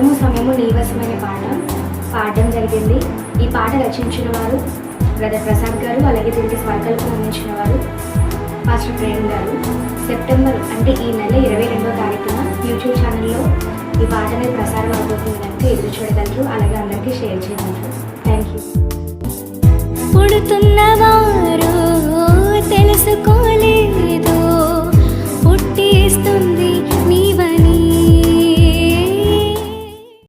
కాలము సమయము నీవసమైన పాట పాడడం జరిగింది. ఈ పాట రచించిన వారు బ్రదర్ ప్రసాద్ గారు, అలాగే దీనికి స్వర్గల్పం అందించిన వారు మాస్టర్ ప్రేమ్ గారు. సెప్టెంబర్ అంటే ఈ నెల 22వ తారీఖున యూట్యూబ్ ఛానల్లో ఈ పాట అనేది ప్రసారం అవుతుంది కనుక ఎదురు చూడగలరు, అలాగే అందరికీ షేర్ చేయగలరు. Thank you. పుడుతున్నవారు